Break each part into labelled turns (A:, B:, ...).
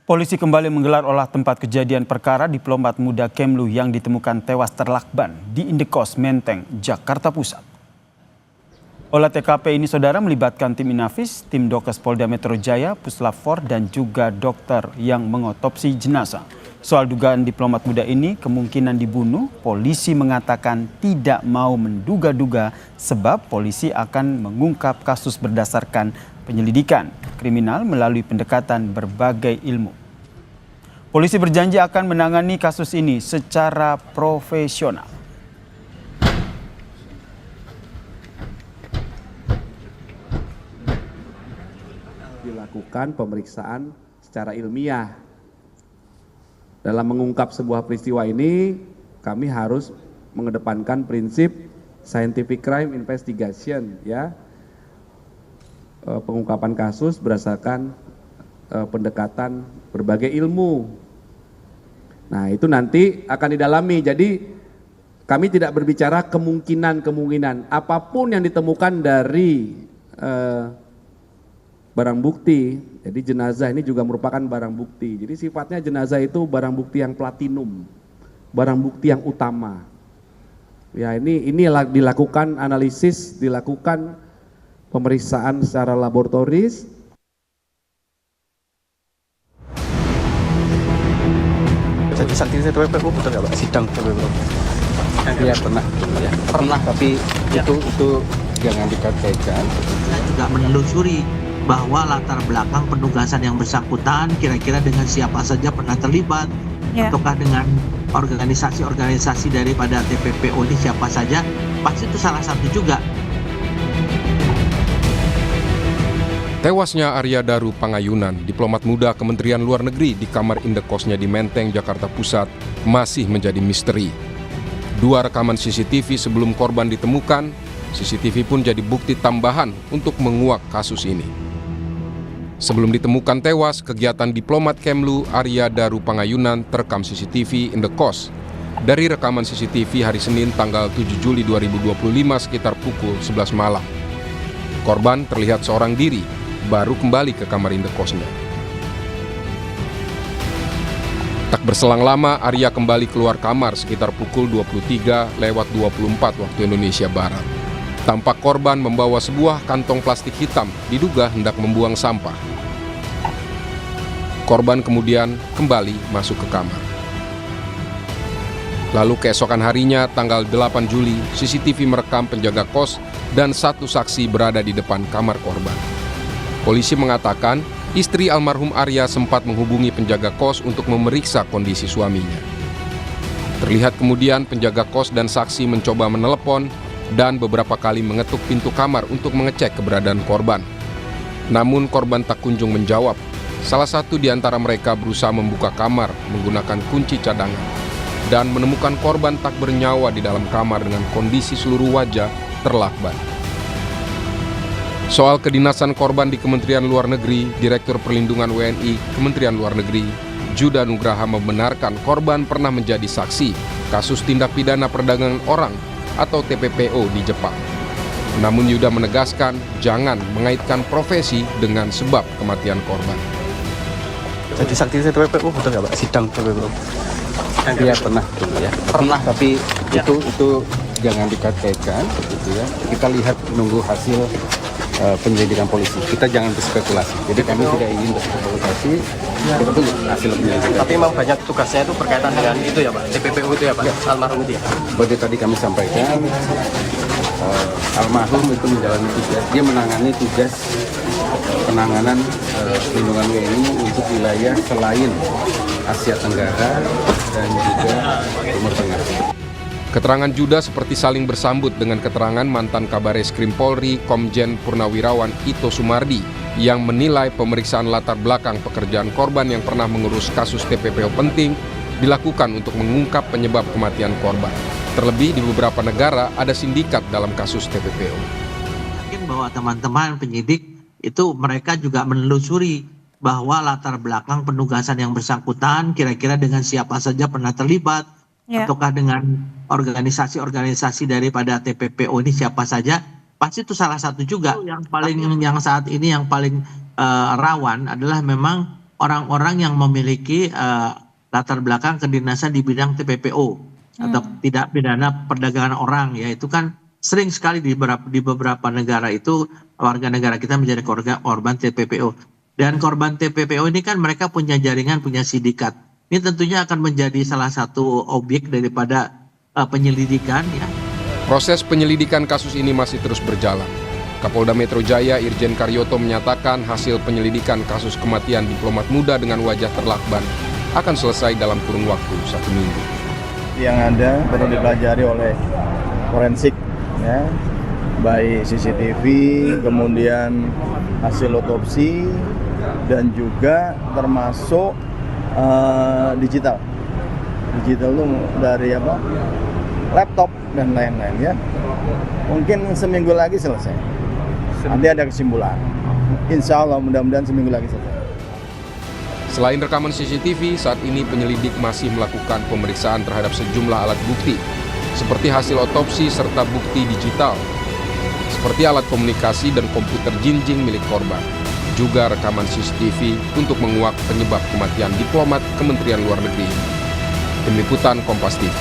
A: Polisi kembali menggelar olah tempat kejadian perkara diplomat muda Kemlu yang ditemukan tewas terlakban di Indekos Menteng, Jakarta Pusat. Olah TKP ini saudara melibatkan tim Inafis, tim Dokes Polda Metro Jaya, Puslap 4 dan juga dokter yang mengotopsi jenazah. Soal dugaan diplomat muda ini kemungkinan dibunuh, polisi mengatakan tidak mau menduga-duga sebab polisi akan mengungkap kasus berdasarkan penyelidikan kriminal melalui pendekatan berbagai ilmu. Polisi berjanji akan menangani kasus ini secara profesional.
B: Dilakukan pemeriksaan secara ilmiah. Dalam mengungkap sebuah peristiwa ini, kami harus mengedepankan prinsip scientific crime investigation, ya. Pengungkapan kasus berdasarkan pendekatan berbagai ilmu. Nah, itu nanti akan didalami. Jadi kami tidak berbicara kemungkinan-kemungkinan. Apapun yang ditemukan dari barang bukti, jadi jenazah ini juga merupakan barang bukti. Jadi sifatnya jenazah itu barang bukti yang platinum, barang bukti yang utama. Ya, ini dilakukan analisis, dilakukan pemeriksaan secara laboratoris.
C: Jadi saksi TPPU betul nggak Pak? Sidang TPPU?
B: Ya pernah, ya.
C: Pernah, tapi itu jangan dikaitkan.
D: Kita juga menelusuri bahwa latar belakang penugasan yang bersangkutan kira-kira dengan siapa saja pernah terlibat, ataukah dengan organisasi-organisasi daripada TPPO ini siapa saja, pasti itu salah satu juga.
E: Tewasnya Arya Daru Pangayunan, diplomat muda Kementerian Luar Negeri di kamar indekosnya di Menteng, Jakarta Pusat, masih menjadi misteri. 2 rekaman CCTV sebelum korban ditemukan, CCTV pun jadi bukti tambahan untuk menguak kasus ini. Sebelum ditemukan tewas, kegiatan diplomat Kemlu Arya Daru Pangayunan terekam CCTV Indekos. Dari rekaman CCTV hari Senin tanggal 7 Juli 2025 sekitar pukul 11 malam. Korban terlihat seorang diri, baru kembali ke kamar indekosnya. Tak berselang lama, Arya kembali keluar kamar sekitar pukul 23:24 waktu Indonesia Barat. Tampak korban membawa sebuah kantong plastik hitam, diduga hendak membuang sampah. Korban kemudian kembali masuk ke kamar. Lalu keesokan harinya, tanggal 8 Juli, CCTV merekam penjaga kos dan 1 saksi berada di depan kamar korban. Polisi mengatakan, istri almarhum Arya sempat menghubungi penjaga kos untuk memeriksa kondisi suaminya. Terlihat kemudian penjaga kos dan saksi mencoba menelepon dan beberapa kali mengetuk pintu kamar untuk mengecek keberadaan korban. Namun korban tak kunjung menjawab. Salah satu di antara mereka berusaha membuka kamar menggunakan kunci cadangan dan menemukan korban tak bernyawa di dalam kamar dengan kondisi seluruh wajah terlakban. Soal kedinasan korban di Kementerian Luar Negeri, Direktur Perlindungan WNI Kementerian Luar Negeri, Juda Nugraha membenarkan korban pernah menjadi saksi kasus tindak pidana perdagangan orang atau TPPO di Jepang. Namun Yuda menegaskan jangan mengaitkan profesi dengan sebab kematian korban.
C: Jadi saksi TPPU betul nggak Pak? Sidang TPPU?
B: Ya pernah, ya.
C: Pernah, tapi itu jangan dikaitkan, gitu ya. Kita lihat menunggu hasil penyelidikan polisi. Kita jangan berspekulasi. Jadi kami tidak ingin berspekulasi. Kita tunggu hasil penyelidikan.
F: Tapi memang banyak tugasnya itu berkaitan dengan itu ya Pak, TPPU itu ya Pak, almarhum itu ya.
B: Seperti tadi kami sampaikan, almarhum itu menjalani tugas, dia menangani tugas penanganan perlindungan WNI untuk wilayah selain Asia Tenggara dan juga Timur Tengah.
E: Keterangan Juda seperti saling bersambut dengan keterangan mantan Kabareskrim Polri Komjen Purnawirawan Ito Sumardi yang menilai pemeriksaan latar belakang pekerjaan korban yang pernah mengurus kasus TPPO penting dilakukan untuk mengungkap penyebab kematian korban. Terlebih di beberapa negara ada sindikat dalam kasus TPPO.
D: Yakin bahwa teman-teman penyidik itu mereka juga menelusuri bahwa latar belakang penugasan yang bersangkutan kira-kira dengan siapa saja pernah terlibat, ataukah dengan organisasi-organisasi daripada TPPO ini siapa saja, pasti itu salah satu juga. Yang saat ini yang paling rawan adalah memang orang-orang yang memiliki latar belakang kedinasan di bidang TPPO atau tidak pidana perdagangan orang, ya itu kan sering sekali di beberapa negara itu warga negara kita menjadi korban TPPO. Dan korban TPPO ini kan mereka punya jaringan, punya sindikat. Ini tentunya akan menjadi salah satu objek daripada penyelidikan, ya.
E: Proses penyelidikan kasus ini masih terus berjalan. Kapolda Metro Jaya Irjen Karyoto menyatakan hasil penyelidikan kasus kematian diplomat muda dengan wajah terlakban akan selesai dalam kurun waktu 1 minggu.
G: Yang ada perlu dipelajari oleh forensik, ya, baik CCTV, kemudian hasil otopsi, dan juga termasuk digital itu dari laptop dan lain-lain, ya. Mungkin seminggu lagi selesai. Nanti ada kesimpulan. Insya Allah mudah-mudahan seminggu lagi selesai.
E: Selain rekaman CCTV, saat ini penyelidik masih melakukan pemeriksaan terhadap sejumlah alat bukti, seperti hasil otopsi serta bukti digital, seperti alat komunikasi dan komputer jinjing milik korban, juga rekaman CCTV untuk menguak penyebab kematian diplomat Kementerian Luar Negeri. Tim Liputan Kompas TV.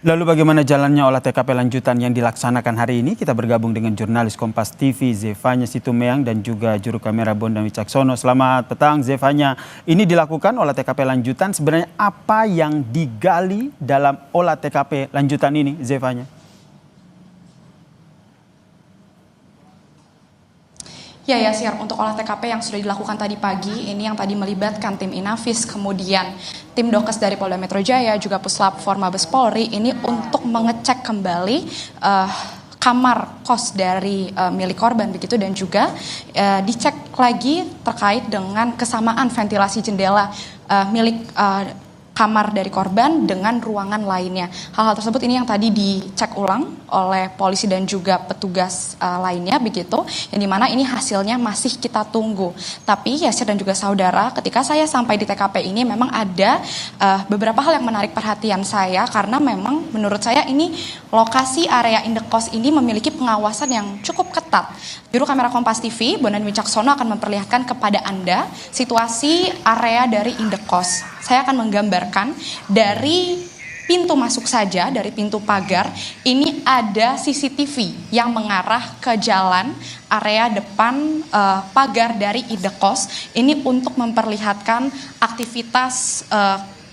A: Lalu bagaimana jalannya olah TKP lanjutan yang dilaksanakan hari ini? Kita bergabung dengan jurnalis Kompas TV Zefanya Situmeang dan juga juru kamera Bondan Wicaksono. Selamat petang Zefanya. Ini dilakukan olah TKP lanjutan. Sebenarnya apa yang digali dalam olah TKP lanjutan ini, Zefanya?
H: Ya Yasir, untuk olah TKP yang sudah dilakukan tadi pagi, ini yang tadi melibatkan tim Inafis, kemudian tim Dokes dari Polda Metro Jaya, juga Puslap For Mabes Polri, ini untuk mengecek kembali kamar kos dari milik korban begitu, dan juga dicek lagi terkait dengan kesamaan ventilasi jendela milik kamar dari korban dengan ruangan lainnya. Hal-hal tersebut ini yang tadi dicek ulang oleh polisi dan juga petugas lainnya begitu, yang dimana ini hasilnya masih kita tunggu. Tapi Yasir dan juga saudara, ketika saya sampai di TKP ini memang ada beberapa hal yang menarik perhatian saya, karena memang menurut saya ini lokasi area indekos ini memiliki pengawasan yang cukup ketat. Juru kamera Kompas TV, Bondan Wicaksono, akan memperlihatkan kepada Anda situasi area dari indekos. Saya akan menggambarkan dari pintu masuk saja, dari pintu pagar, ini ada CCTV yang mengarah ke jalan area depan pagar dari indekos. Ini untuk memperlihatkan aktivitas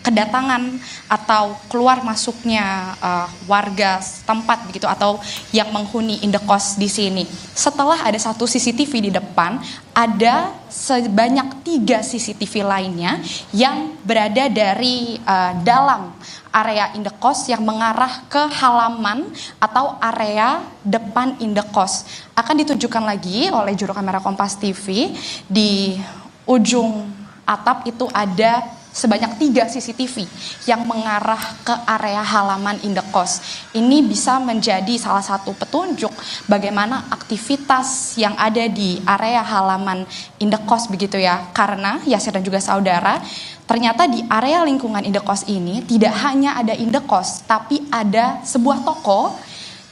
H: kedatangan atau keluar masuknya warga setempat begitu, atau yang menghuni indekos di sini. Setelah ada satu CCTV di depan, ada sebanyak 3 CCTV lainnya yang berada dari dalam area indekos yang mengarah ke halaman atau area depan indekos. Akan ditunjukkan lagi oleh juru kamera Kompas TV, di ujung atap itu ada sebanyak 3 CCTV yang mengarah ke area halaman indekos. Ini bisa menjadi salah satu petunjuk bagaimana aktivitas yang ada di area halaman indekos begitu ya. Karena Yasir dan juga saudara, ternyata di area lingkungan indekos ini tidak hanya ada indekos, tapi ada sebuah toko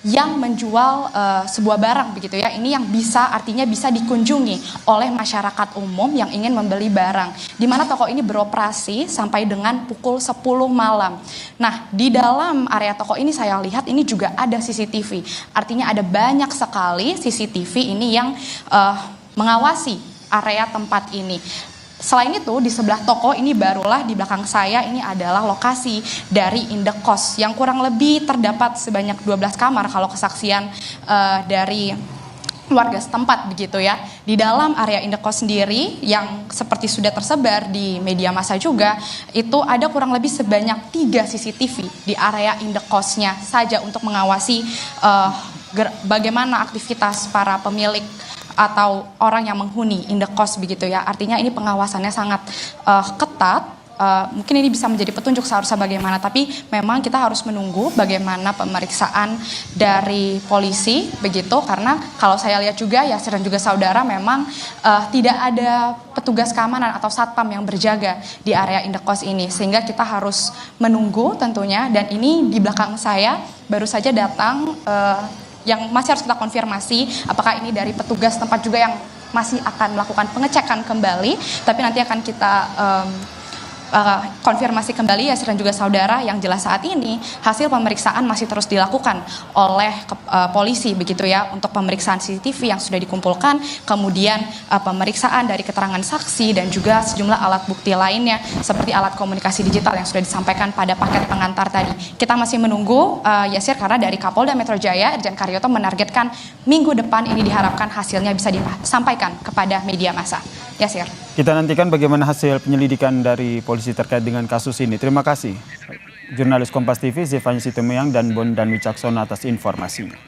H: yang menjual sebuah barang begitu ya. Ini yang artinya bisa dikunjungi oleh masyarakat umum yang ingin membeli barang, di mana toko ini beroperasi sampai dengan pukul 10 malam. Nah, di dalam area toko ini saya lihat ini juga ada CCTV. Artinya ada banyak sekali CCTV ini yang mengawasi area tempat ini. Selain itu, di sebelah toko ini barulah di belakang saya ini adalah lokasi dari indekos yang kurang lebih terdapat sebanyak 12 kamar kalau kesaksian dari warga setempat begitu ya. Di dalam area indekos sendiri yang seperti sudah tersebar di media massa juga, itu ada kurang lebih sebanyak 3 CCTV di area indekosnya saja untuk mengawasi bagaimana aktivitas para pemilik atau orang yang menghuni indekos begitu ya. Artinya ini pengawasannya sangat ketat. Mungkin ini bisa menjadi petunjuk seharusnya bagaimana, tapi memang kita harus menunggu bagaimana pemeriksaan dari polisi begitu, karena kalau saya lihat juga Yasir dan juga saudara, memang tidak ada petugas keamanan atau satpam yang berjaga di area indekos ini, sehingga kita harus menunggu tentunya. Dan ini di belakang saya baru saja datang yang masih harus kita konfirmasi apakah ini dari petugas tempat juga yang masih akan melakukan pengecekan kembali, tapi nanti akan kita konfirmasi kembali Yasir dan juga saudara, yang jelas saat ini hasil pemeriksaan masih terus dilakukan oleh polisi begitu ya, untuk pemeriksaan CCTV yang sudah dikumpulkan, kemudian pemeriksaan dari keterangan saksi dan juga sejumlah alat bukti lainnya seperti alat komunikasi digital yang sudah disampaikan pada paket pengantar tadi. Kita masih menunggu Yasir, karena dari Kapolda Metro Jaya Irjen Karyoto menargetkan minggu depan ini diharapkan hasilnya bisa disampaikan kepada media massa. Yasir.
A: Kita nantikan bagaimana hasil penyelidikan dari polisi terkait dengan kasus ini. Terima kasih jurnalis Kompas TV Zevanya Sitomeyang dan Bondan Wicaksono atas informasinya.